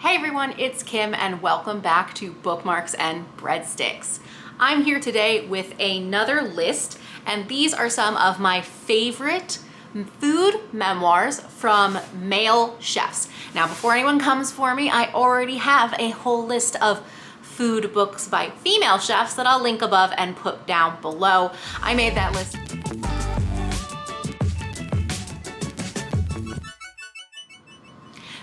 Hey everyone, it's Kim and welcome back to Bookmarks and Breadsticks. I'm here today with another list, and these are some of my favorite food memoirs from male chefs. Now, before anyone comes for me, I already have a whole list of food books by female chefs that I'll link above and put down below. I made that list.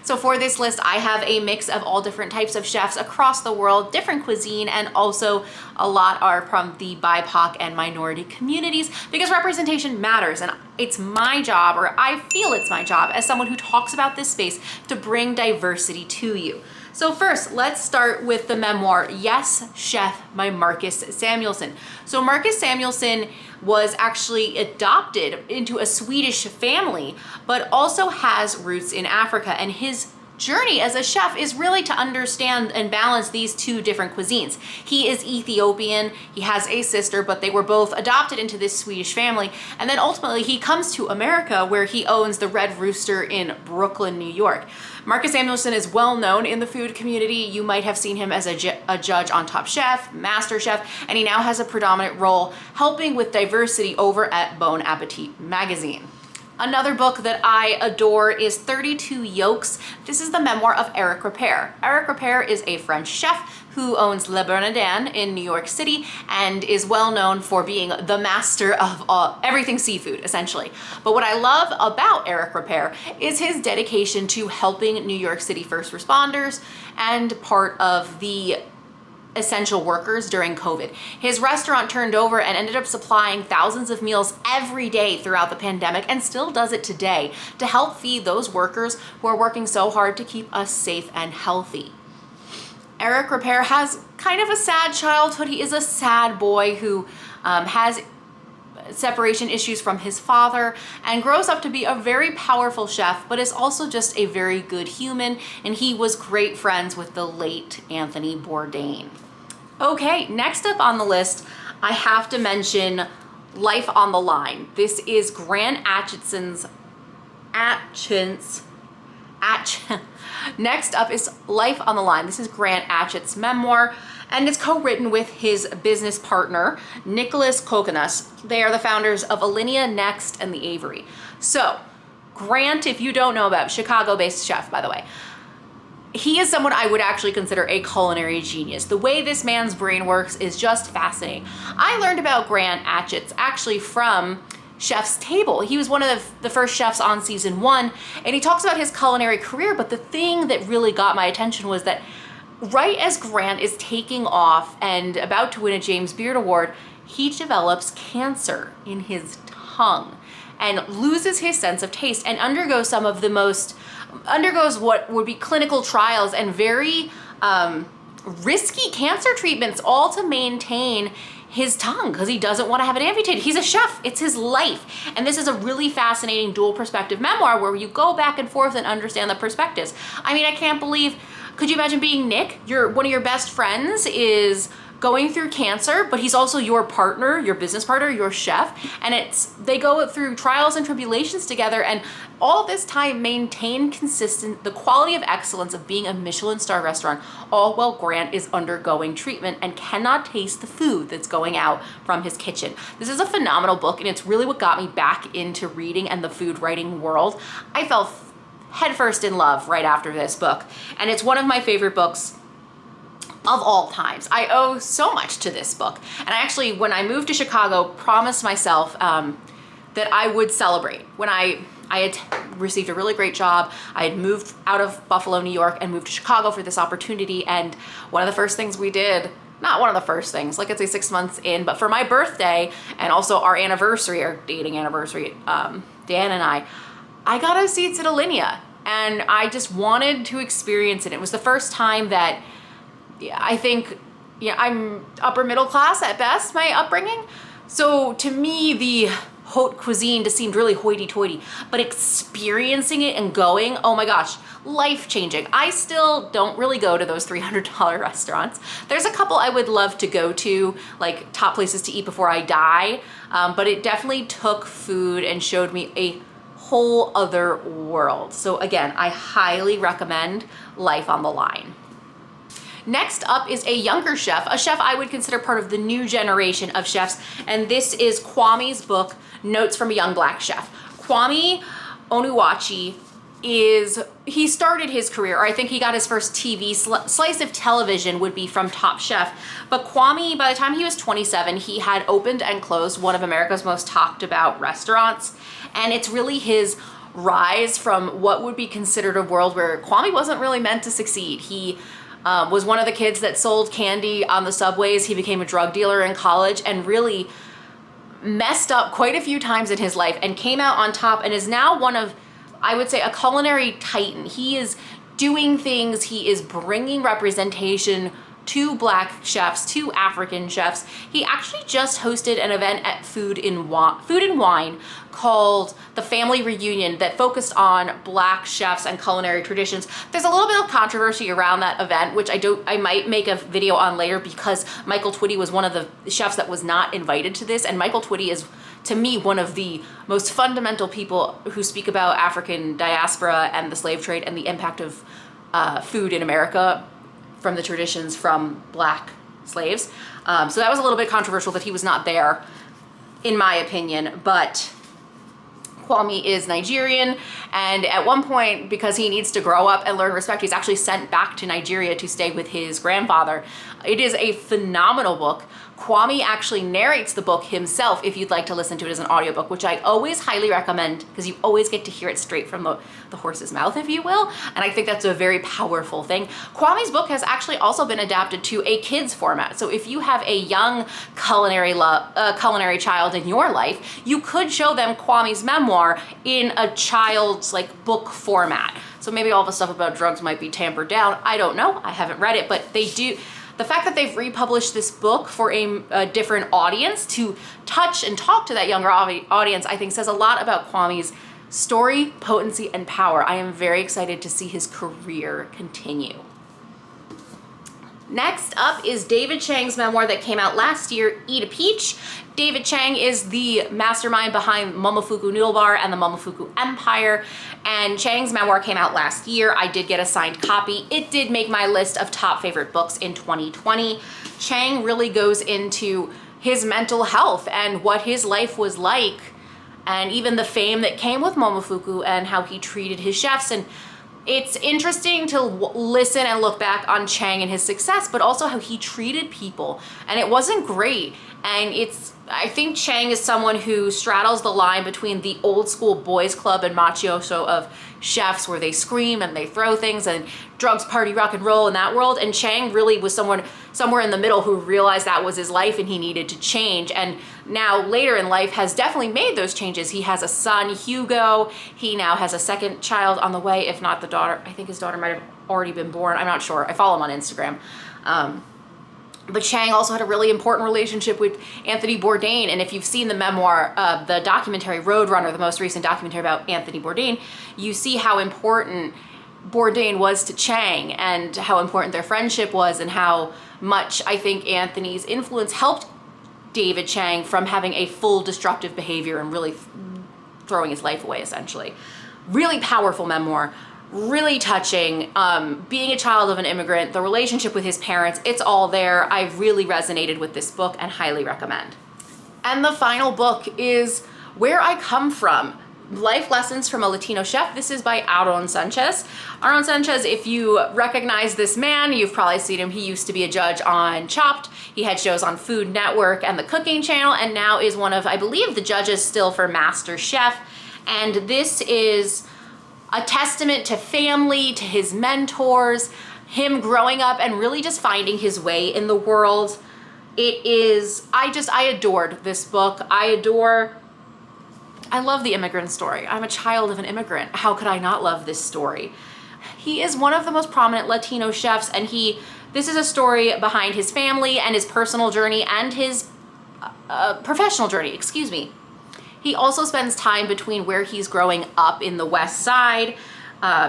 So for this list, I have a mix of all different types of chefs across the world, different cuisine, and also a lot are from the BIPOC and minority communities because representation matters. And it's my job, or I feel it's my job as someone who talks about this space, to bring diversity to you. So first, let's start with the memoir, Yes, Chef by Marcus Samuelsson. So Marcus Samuelsson was actually adopted into a Swedish family, but also has roots in Africa. And his journey as a chef is really to understand and balance these two different cuisines. He is Ethiopian, he has a sister, but they were both adopted into this Swedish family. And then ultimately he comes to America where he owns the Red Rooster in Brooklyn, New York. Marcus Samuelsson is well known in the food community. You might have seen him as a judge on Top Chef, Master Chef, and he now has a predominant role helping with diversity over at Bon Appetit magazine. Another book that I adore is 32 Yolks. This is the memoir of Eric Ripert. Eric Ripert is a French chef who owns Le Bernardin in New York City and is well known for being the master of everything seafood, essentially. But what I love about Eric Ripert is his dedication to helping New York City first responders and part of the essential workers during COVID. His restaurant turned over and ended up supplying thousands of meals every day throughout the pandemic and still does it today to help feed those workers who are working so hard to keep us safe and healthy. Eric Ripert has kind of a sad childhood. He is a sad boy who has separation issues from his father and grows up to be a very powerful chef, but is also just a very good human, and he was great friends with the late Anthony Bourdain. Okay, next up on the list, I have to mention Life on the Line. This is Grant Atchison's Next up is Life on the Line. This is Grant Atchitt's memoir, and it's co-written with his business partner, Nicholas Kokonas. They are the founders of Alinea, Next, and The Avery. So, Grant, if you don't know about, Chicago-based chef, by the way, he is someone I would actually consider a culinary genius. The way this man's brain works is just fascinating. I learned about Grant Atchitts actually from Chef's Table. He was one of the first chefs on season 1, and he talks about his culinary career, but the thing that really got my attention was that right as Grant is taking off and about to win a James Beard Award, he develops cancer in his tongue and loses his sense of taste and undergoes what would be clinical trials and very risky cancer treatments, all to maintain his tongue because he doesn't want to have it amputated. He's a chef, it's his life. And this is a really fascinating dual perspective memoir where you go back and forth and understand the perspectives. I mean, I can't believe, could you imagine being Nick? One of your best friends is going through cancer, but he's also your partner, your business partner, your chef, and they go through trials and tribulations together, and all this time maintain the quality of excellence of being a Michelin star restaurant, all while Grant is undergoing treatment and cannot taste the food that's going out from his kitchen. This is a phenomenal book, and it's really what got me back into reading and the food writing world. I fell headfirst in love right after this book, and it's one of my favorite books of all times. I owe so much to this book. And I actually, when I moved to Chicago, promised myself that I would celebrate. When I had received a really great job, I had moved out of Buffalo, New York, and moved to Chicago for this opportunity. And one of the first things we did, not one of the first things, like I'd say 6 months in, but for my birthday and also our anniversary, our dating anniversary, Dan and I got us seats at Alinea. And I just wanted to experience it. It was the first time that I think, I'm upper middle class at best, my upbringing. So to me, the haute cuisine just seemed really hoity-toity, but experiencing it and going, oh my gosh, life-changing. I still don't really go to those $300 restaurants. There's a couple I would love to go to, like top places to eat before I die, but it definitely took food and showed me a whole other world. So again, I highly recommend Life on the Line. Next up is a younger chef, a chef I would consider part of the new generation of chefs, and this is Kwame's book, Notes from a Young Black Chef. Kwame Onuwachi he started his career, or I think he got his first TV slice of television would be from Top Chef. But Kwame, by the time he was 27, he had opened and closed one of America's most talked about restaurants. And it's really his rise from what would be considered a world where Kwame wasn't really meant to succeed. He was one of the kids that sold candy on the subways. He became a drug dealer in college and really messed up quite a few times in his life and came out on top and is now one of, I would say, a culinary titan. He is doing things, he is bringing representation to Black chefs, to African chefs. He actually just hosted an event at Food and Wine called The Family Reunion that focused on Black chefs and culinary traditions. There's a little bit of controversy around that event, which I might make a video on later, because Michael Twitty was one of the chefs that was not invited to this, and Michael Twitty is, to me, one of the most fundamental people who speak about African diaspora and the slave trade and the impact of food in America from the traditions from Black slaves. So that was a little bit controversial that he was not there, in my opinion, but Kwame is Nigerian, and at one point, because he needs to grow up and learn respect, he's actually sent back to Nigeria to stay with his grandfather. It is a phenomenal book. Kwame actually narrates the book himself if you'd like to listen to it as an audiobook, which I always highly recommend, because you always get to hear it straight from the horse's mouth, if you will, and I think that's a very powerful thing. Kwame's book has actually also been adapted to a kids format, so if you have a young culinary child in your life, you could show them Kwame's memoir in a child's book format. So maybe all the stuff about drugs might be tampered down. I don't know. I haven't read it, but they do. The fact that they've republished this book for a different audience to touch and talk to that younger audience, I think says a lot about Kwame's story, potency, and power. I am very excited to see his career continue. Next up is David Chang's memoir that came out last year, Eat a Peach. David Chang is the mastermind behind Momofuku Noodle Bar and the Momofuku Empire, and Chang's memoir came out last year. I did get a signed copy. It did make my list of top favorite books in 2020. Chang really goes into his mental health and what his life was like, and even the fame that came with Momofuku and how he treated his chefs. And it's interesting to listen and look back on Chang and his success, but also how he treated people. And it wasn't great. And I think Chang is someone who straddles the line between the old school boys club and mafioso of chefs where they scream and they throw things and drugs, party, rock and roll in that world. And Chang really was someone somewhere in the middle who realized that was his life and he needed to change. And now later in life has definitely made those changes. He has a son, Hugo. He now has a second child on the way, if not the daughter. I think his daughter might have already been born. I'm not sure. I follow him on Instagram. But Chang also had a really important relationship with Anthony Bourdain. And if you've seen the memoir, the documentary Roadrunner, the most recent documentary about Anthony Bourdain, you see how important Bourdain was to Chang and how important their friendship was, and how much I think Anthony's influence helped David Chang from having a full destructive behavior and really throwing his life away, essentially. Really powerful memoir. Really touching. Being a child of an immigrant, the relationship with his parents, it's all there. I really resonated with this book and highly recommend. And the final book is Where I Come From, Life Lessons from a Latino Chef. This is by Aron Sanchez. Aron Sanchez, if you recognize this man, you've probably seen him. He used to be a judge on Chopped. He had shows on Food Network and the Cooking Channel, and now is one of, I believe, the judges still for Master Chef. And this is a testament to family, to his mentors, him growing up and really just finding his way in the world. I adored this book. I love the immigrant story. I'm a child of an immigrant. How could I not love this story? He is one of the most prominent Latino chefs, and this is a story behind his family and his personal journey and his professional journey, He also spends time between where he's growing up in the West Side,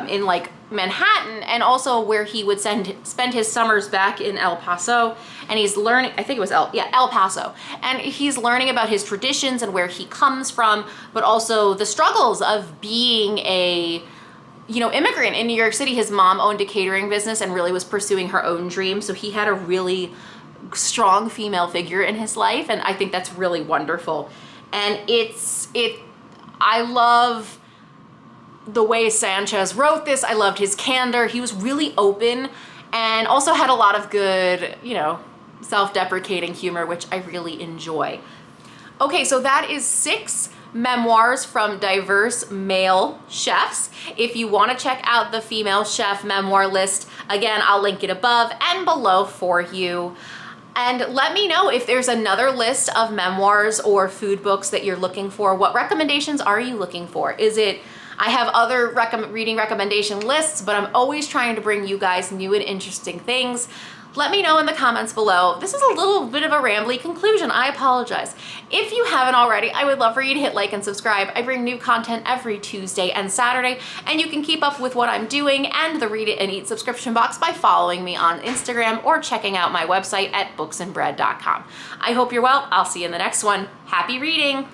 in Manhattan, and also where he would spend his summers back in El Paso. And he's learning, I think it was El Paso. And he's learning about his traditions and where he comes from, but also the struggles of being a, you know, immigrant in New York City. His mom owned a catering business and really was pursuing her own dream. So he had a really strong female figure in his life. And I think that's really wonderful. And I love the way Sanchez wrote this. I loved his candor. He was really open and also had a lot of good, you know, self-deprecating humor, which I really enjoy. Okay, so that is 6 memoirs from diverse male chefs. If you want to check out the female chef memoir list, again, I'll link it above and below for you. And let me know if there's another list of memoirs or food books that you're looking for. What recommendations are you looking for? I have other reading recommendation lists, but I'm always trying to bring you guys new and interesting things. Let me know in the comments below. This is a little bit of a rambly conclusion. I apologize. If you haven't already, I would love for you to hit like and subscribe. I bring new content every Tuesday and Saturday, and you can keep up with what I'm doing and the Read It and Eat subscription box by following me on Instagram or checking out my website at booksandbread.com. I hope you're well. I'll see you in the next one. Happy reading.